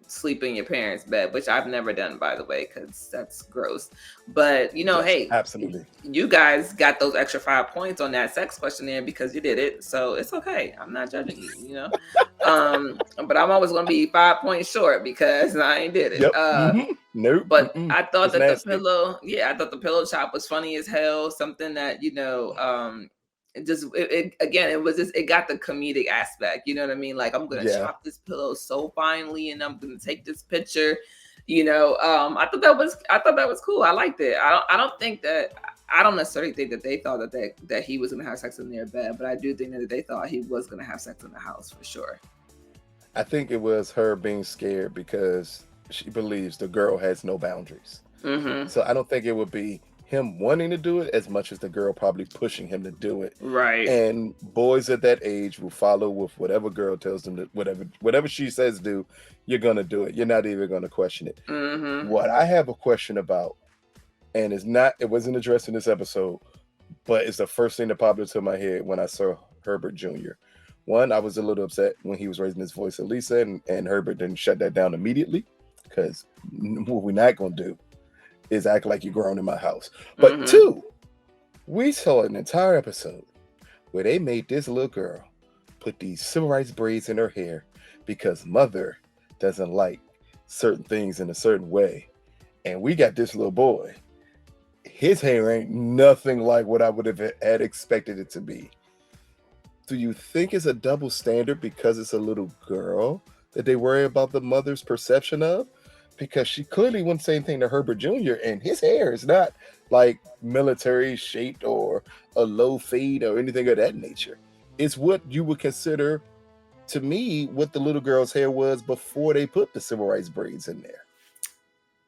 sleep in your parents' bed, which I've never done, by the way, because that's gross. But Yes, hey, absolutely. you guys got those extra 5 points on that sex questionnaire because you did it, so it's okay. I'm not judging you, but I'm always gonna be 5 points short because I ain't did it. Yep. Nope. But I thought It's that nasty. I thought the pillow chop was funny as hell. Something that again, it was just, it got the comedic aspect, you know what I mean? Like, I'm gonna Yeah. chop this pillow so finely and I'm gonna take this picture, I thought that was cool. I liked it. I don't necessarily think that they thought that he was gonna have sex in their bed, but I do think that they thought he was gonna have sex in the house for sure. I think it was her being scared because she believes the girl has no boundaries. Mm-hmm. So I don't think it would be him wanting to do it as much as the girl probably pushing him to do it. Right. And boys at that age will follow with whatever girl tells them to, whatever she says do, you're gonna do it. You're not even gonna question it. Mm-hmm. What I have a question about, and it wasn't addressed in this episode, but it's the first thing that popped into my head when I saw Herbert Jr. One, I was a little upset when he was raising his voice at Lisa, and Herbert didn't shut that down immediately, because what we're not gonna do is act like you're grown in my house. But Mm-hmm. two, we saw an entire episode where they made this little girl put these civil rights braids in her hair because mother doesn't like certain things in a certain way. And we got this little boy. His hair ain't nothing like what I would have had expected it to be. Do you think it's a double standard because it's a little girl that they worry about the mother's perception of? Because she clearly wouldn't say anything to Herbert Jr., and his hair is not like military shaped or a low fade or anything of that nature. It's what you would consider, to me, what the little girl's hair was before they put the civil rights braids in there.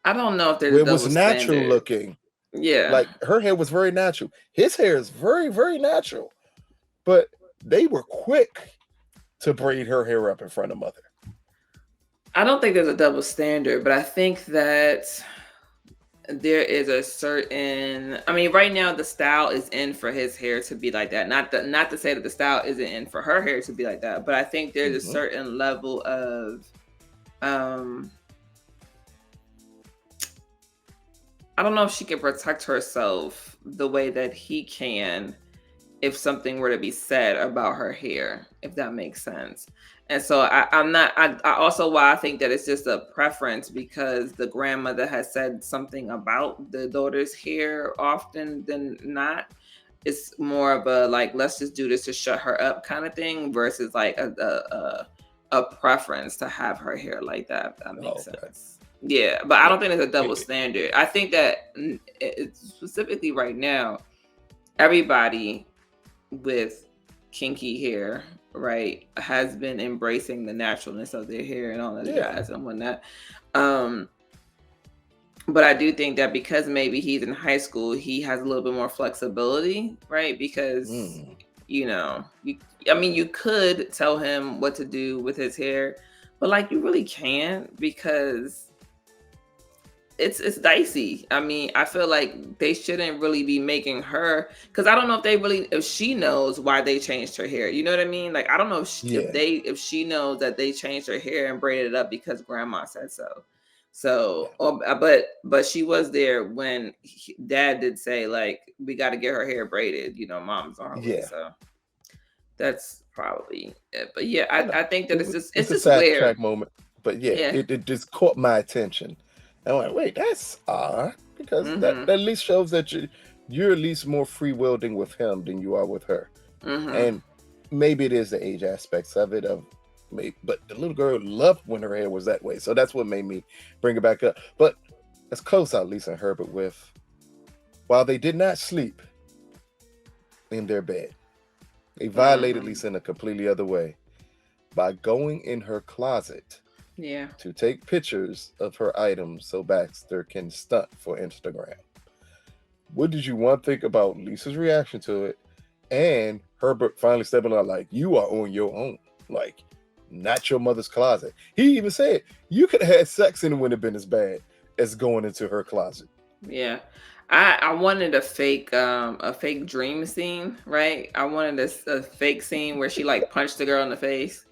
I don't know if there's Where a it was double natural standard. looking. Yeah. Like her hair was very natural. His hair is very, very natural. But they were quick to braid her hair up in front of mother. I don't think there's a double standard, but I think that there is a certain, I mean, right now the style is in for his hair to be like that. Not to say that the style isn't in for her hair to be like that, but I think there's a certain level of I don't know if she can protect herself the way that he can if something were to be said about her hair, if that makes sense. And so I also, why I think that it's just a preference, because the grandmother has said something about the daughter's hair often than not. It's more of a like, let's just do this to shut her up kind of thing, versus like a preference to have her hair like that. If that makes sense. Yeah, but I don't think it's a double standard. I think that specifically right now, everybody with kinky hair, right, has been embracing the naturalness of their hair and all that jazz and whatnot. But I do think that because maybe he's in high school, he has a little bit more flexibility, right? Because you could tell him what to do with his hair, but like you really can't, because it's dicey. I mean, I feel like they shouldn't really be making her, because I don't know if she knows why they changed her hair. You know what I mean? Like, I don't know if she knows that they changed her hair and braided it up because grandma said so. So, but she was there when dad did say, like, we got to get her hair braided. Mom's on her way. So that's probably it. But yeah, I think that it's just a weird track moment. But it just caught my attention. And I'm like, wait, that's odd, because that at least shows that you're at least more free wielding with him than you are with her. And maybe it is the age aspects of it, but the little girl loved when her hair was that way. So that's what made me bring it back up. But let's close out Lisa and Herbert with, while they did not sleep in their bed, they violated Lisa in a completely other way by going in her closet to take pictures of her items so Baxter can stunt for Instagram. What did you think about Lisa's reaction to it, and Herbert finally stepping out like, you are on your own, like, not your mother's closet? He even said you could have had sex and it wouldn't have been as bad as going into her closet. Yeah. I wanted a fake dream scene, right? I wanted a fake scene where she like punched the girl in the face.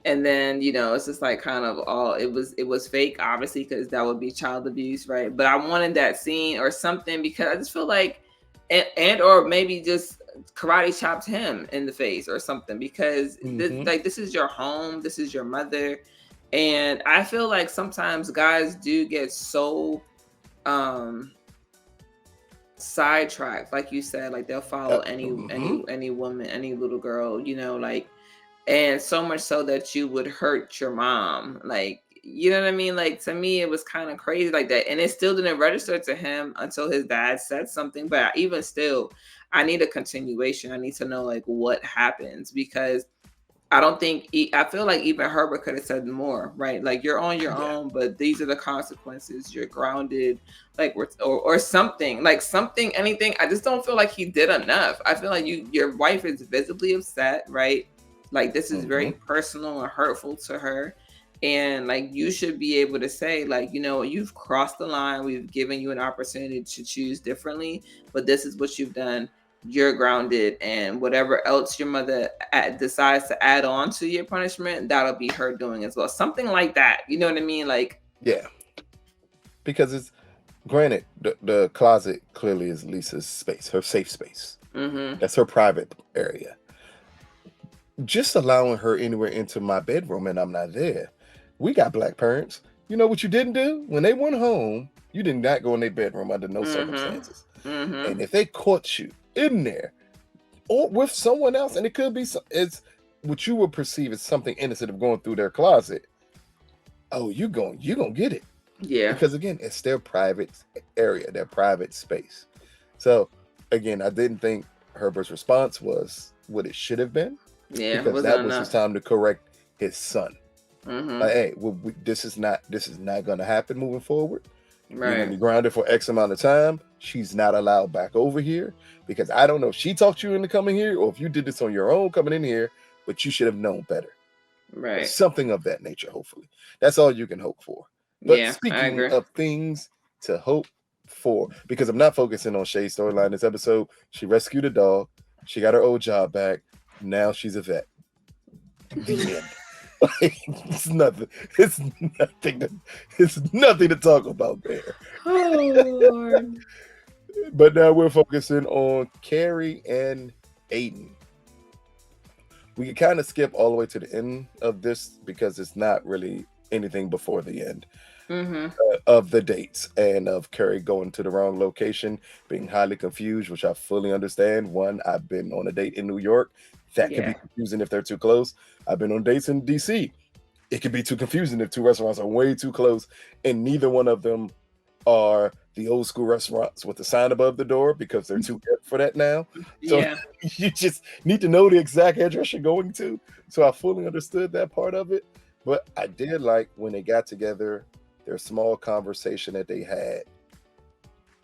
And then, it's just like kind of all, it was fake, obviously, because that would be child abuse, right? But I wanted that scene or something, because I just feel like, or maybe just karate chopped him in the face or something, because this is your home, this is your mother. And I feel like sometimes guys do get so sidetracked, like you said, like they'll follow any woman, any little girl, like, and so much so that you would hurt your mom, like, you know what I mean? Like, to me, it was kind of crazy like that, and it still didn't register to him until his dad said something. But even still, I need a continuation. I need to know like what happens, because I don't think I feel like even Herbert could have said more, right? Like, you're on your Yeah. own, but these are the consequences. You're grounded, like, or something, like something, anything. I just don't feel like he did enough. I feel like your wife is visibly upset, right? Like, this is Hmm. very personal and hurtful to her, and like you should be able to say, like, you've crossed the line. We've given you an opportunity to choose differently, but this is what you've done. You're grounded, and whatever else your mother decides to add on to your punishment, that'll be her doing as well, something like that, you know what I mean? Like, Yeah, because it's granted the closet clearly is Lisa's space, her safe space. mm-hmm, That's her private area. Just allowing her anywhere into my bedroom and I'm not there. We got black parents. You know what you didn't do? When they went home, you did not go in their bedroom under no mm-hmm, circumstances. mm-hmm. And if they caught you in there or with someone else, and it could be it's what you would perceive as something innocent of going through their closet. Oh, you gonna get it. Yeah, Because again, it's their private area, their private space. So again, I didn't think Herbert's response was what it should have been, yeah, because wasn't that was his enough. time to correct his son. Mm-hmm. Like, hey, this is not going to happen moving forward. You're going to Right, be grounded for X amount of time. She's not allowed back over here, because I don't know if she talked you into coming here or if you did this on your own coming in here, but you should have known better. right. Something of that nature, hopefully. That's all you can hope for. But Yeah, I speaking agree. of things to hope for, because I'm not focusing on Shay's storyline this episode, she rescued a dog, she got her old job back, now she's a vet. The end. It's nothing. It's nothing. It's nothing to talk about there. Oh, Lord. But now we're focusing on Carrie and Aidan. We can kind of skip all the way to the end of this because it's not really anything before the end Mm-hmm. of the dates and of Carrie going to the wrong location, being highly confused, which I fully understand. One, I've been on a date in New York. That can be Yeah. confusing if they're too close. I've been on dates in DC. It can be too confusing if two restaurants are way too close and neither one of them are the old school restaurants with the sign above the door, because they're too hip for that now. So Yeah. you just need to know the exact address you're going to. So I fully understood that part of it. But I did like when they got together, their small conversation that they had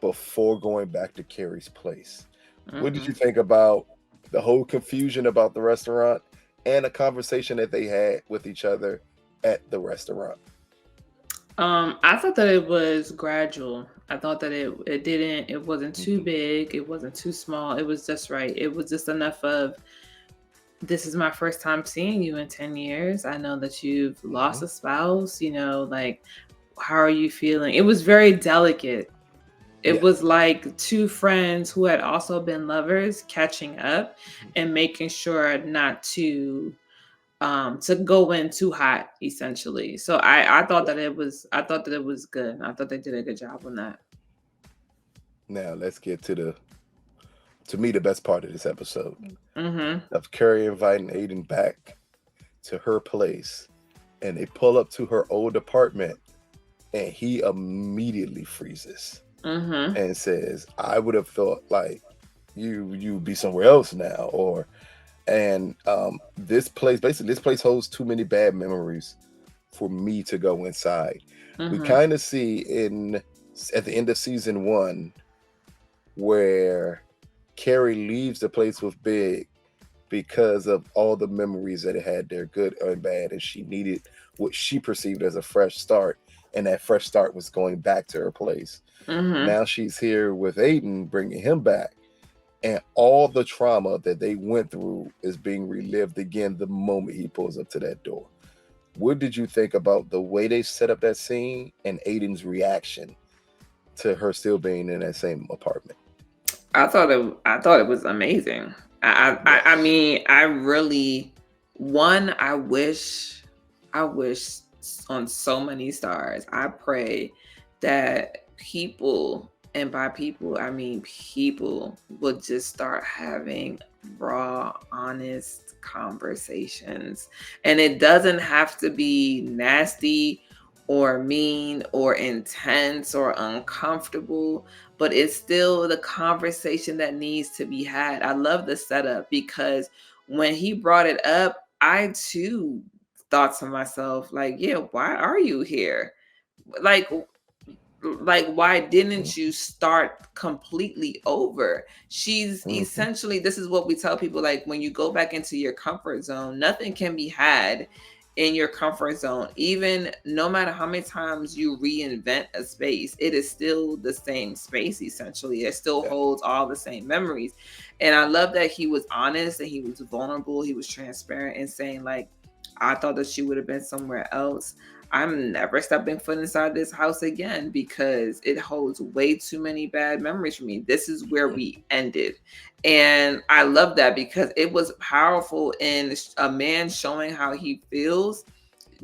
before going back to Carrie's place. What did Mm-hmm. you think about the whole confusion about the restaurant and a conversation that they had with each other at the restaurant? I thought that it was gradual. I thought that it wasn't too Mhm. big, it wasn't too small. It was just right. It was just enough of, this is my first time seeing you in 10 years. I know that you've lost Mhm. a spouse, like, how are you feeling? It was very delicate. It Yeah. was like two friends who had also been lovers catching up Mhm. and making sure not to go in too hot, essentially. So I thought Yeah. that it was good. I thought they did a good job on that. Now let's get to me the best part of this episode Mm-hmm. of Carrie inviting Aiden back to her place, and they pull up to her old apartment, and he immediately freezes Mm-hmm. and says, "I would have thought like you'd be somewhere else now," or and this place holds too many bad memories for me to go inside. We Mm-hmm. kind of see in at the end of season one where Carrie leaves the place with Big because of all the memories that it had there, good and bad, and she needed what she perceived as a fresh start, and that fresh start was going back to her place. Mm-hmm. Now she's here with Aiden, bringing him back, and all the trauma that they went through is being relived again the moment he pulls up to that door. What did you think about the way they set up that scene and Aiden's reaction to her still being in that same apartment? I thought it was amazing. I Yes. mean, I really, one, I wish on so many stars. I pray that people And by people, I mean people would just start having raw, honest conversations. And it doesn't have to be nasty or mean or intense or uncomfortable, but it's still the conversation that needs to be had. I love the setup because when he brought it up, I too thought to myself, like, yeah, why are you here? Like, why didn't you start completely over? She's Mm-hmm. essentially, this is what we tell people, like, when you go back into your comfort zone, nothing can be had in your comfort zone. Even no matter how many times you reinvent a space, it is still the same space. Essentially, it still Yeah. holds all the same memories. And I love that he was honest and he was vulnerable, he was transparent and saying, like, I thought that she would have been somewhere else. I'm never stepping foot inside this house again because it holds way too many bad memories for me. This is where Mm-hmm. we ended. And I love that because it was powerful in a man showing how he feels,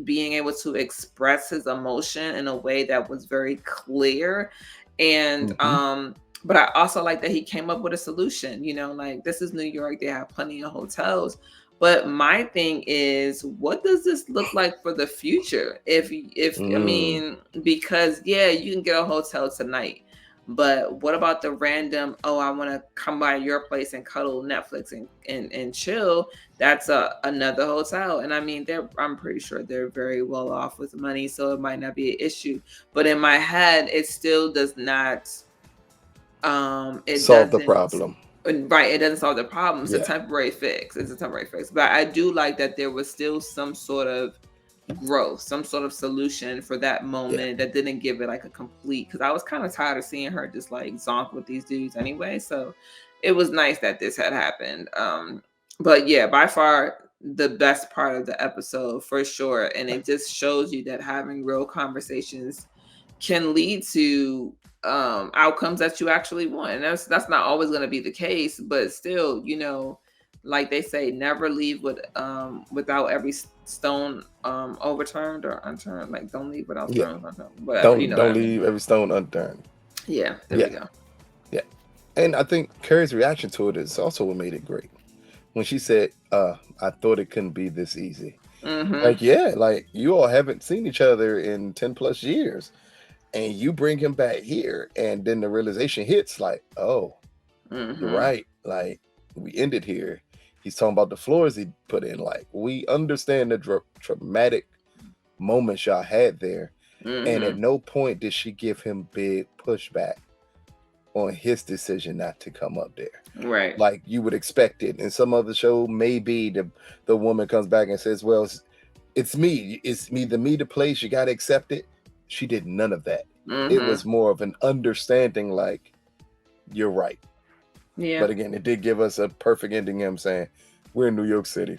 being able to express his emotion in a way that was very clear. And Mm-hmm. but I also like that he came up with a solution. Like, this is New York, they have plenty of hotels. But my thing is, what does this look like for the future? If I Mm. mean, because yeah, you can get a hotel tonight, but what about the random, oh, I want to come by your place and cuddle Netflix and chill? That's another hotel. And I mean, I'm pretty sure they're very well off with money, so it might not be an issue. But in my head, it still does not, it Solve the doesn't, problem. right, it doesn't solve the problem. It's a Yeah. temporary fix. It's a temporary fix. But I do like that there was still some sort of growth, some sort of solution for that Yeah. moment that didn't give it like a complete, because I was kind of tired of seeing her just like zonk with these dudes anyway. So it was nice that this had happened. But yeah, by far the best part of the episode for sure. And it just shows you that having real conversations can lead to outcomes that you actually want. And that's not always going to be the case, but still, like they say, never leave without every stone overturned or unturned. Like, don't leave without Yeah. stones unturned. Whatever, you Don't know what don't I mean. leave every stone unturned. Yeah, there we Yeah. go. Yeah. And I think Carrie's reaction to it is also what made it great. When she said, I thought it couldn't be this easy. Mm-hmm. Like, yeah, like you all haven't seen each other in 10 plus years. And you bring him back here, and then the realization hits like, oh, you're Mm-hmm. right. Like, we ended here. He's talking about the floors he put in. Like, we understand the traumatic moments y'all had there. And at Mm-hmm. no point did she give him big pushback on his decision not to come up there. Right. Like you would expect it. In some other show, maybe the woman comes back and says, well, it's me. It's me, the place. You got to accept it. She did none of that. It Mm-hmm. was more of an understanding, like, you're right. Yeah. But again, it did give us a perfect ending. Him saying, we're in New York City.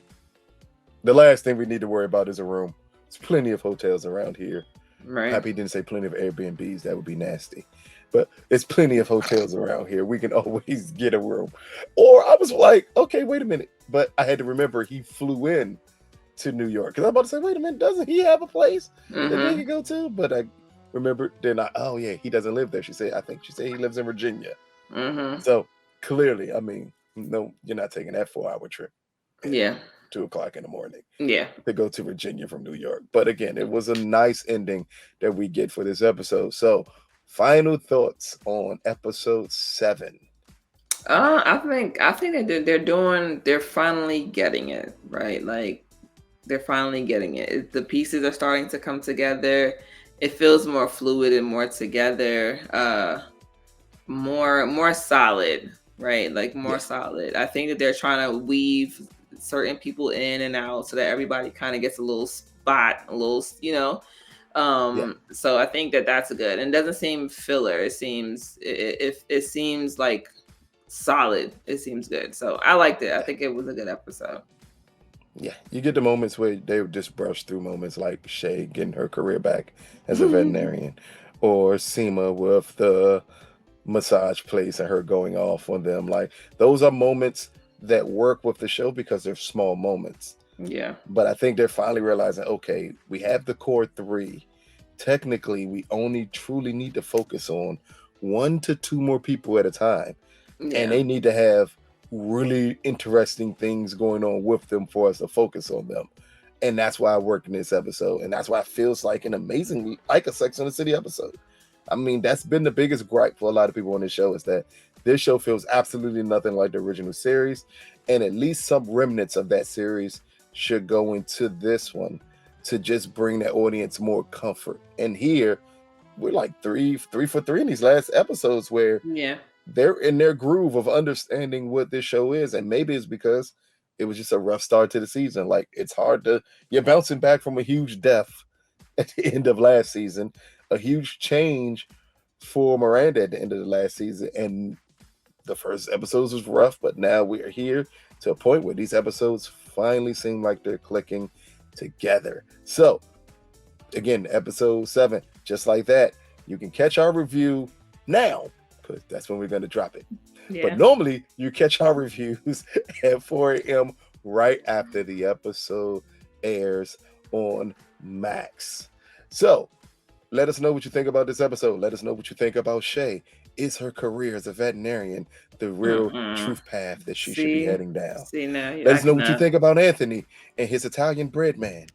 The last thing we need to worry about is a room. There's plenty of hotels around here. Right. Happy didn't say plenty of Airbnbs. That would be nasty. But it's plenty of hotels around here. We can always get a room. Or I was like, okay, wait a minute. But I had to remember he flew in to New York. Because I'm about to say, wait a minute, doesn't he have a place that they Mm-hmm. could go to? But I remember then oh yeah, he doesn't live there. I think she said he lives in Virginia. Mm-hmm. So clearly, I mean, no, you're not taking that 4 hour trip at Yeah. 2 o'clock in the morning Yeah. to go to Virginia from New York. But again, it was a nice ending that we get for this episode. So, final thoughts on episode 7. I think that they're finally getting it, right? Like, they're finally getting it. The pieces are starting to come together. It feels more fluid and more together, more solid, right? Like, more Yeah, solid. I think that they're trying to weave certain people in and out so that everybody kind of gets a little spot, a little, yeah, so I think that that's good. And it doesn't seem filler. It seems like solid. It seems good. So I liked it. I yeah, think it was a good episode. yeah. You get the moments where they would just brush through moments like Shay getting her career back as a veterinarian, or Seema with the massage place and her going off on them. Like, those are moments that work with the show because they're small moments. Yeah. But I think they're finally realizing, okay, we have the core 3. Technically, we only truly need to focus on 1 to 2 more people at a time. And Yeah. they need to have really interesting things going on with them for us to focus on them. And that's why I work in this episode. And that's why it feels like an amazing, like a Sex and the City episode. I mean, that's been the biggest gripe for a lot of people on this show, is that this show feels absolutely nothing like the original series. And at least some remnants of that series should go into this one to just bring that audience more comfort. And here, we're like three for three in these last episodes where Yeah. they're in their groove of understanding what this show is. And maybe it's because it was just a rough start to the season. Like, it's hard to, you're bouncing back from a huge death at the end of last season, a huge change for Miranda at the end of the last season. And the first episodes was rough, but now we are here to a point where these episodes finally seem like they're clicking together. So, again, episode 7, just like that, you can catch our review now, because that's when we're going to drop it. Yeah. But normally, you catch our reviews at 4 a.m. right after the episode airs on Max. So, let us know what you think about this episode. Let us know what you think about Shay. Is her career as a veterinarian the real truth path that she should be heading down? See, now Let us know what you think about Anthony and his Italian bread man.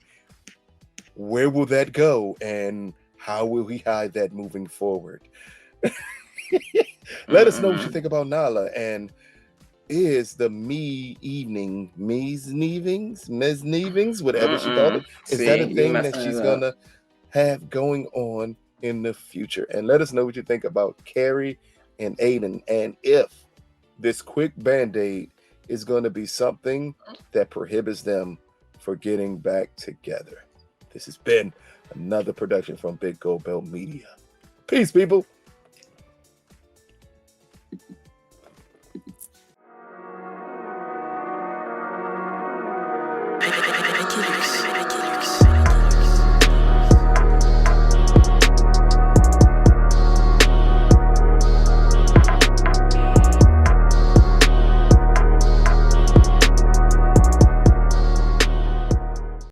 Where will that go, and how will he hide that moving forward? Let us know what you think about Nala, and is the Mesnevings, whatever she called it, is that a thing that she's gonna have going on in the future? And let us know what you think about Carrie and Aidan, and if this quick band-aid is going to be something that prohibits them from getting back together. This has been another production from Big Gold Belt Media. Peace, people. I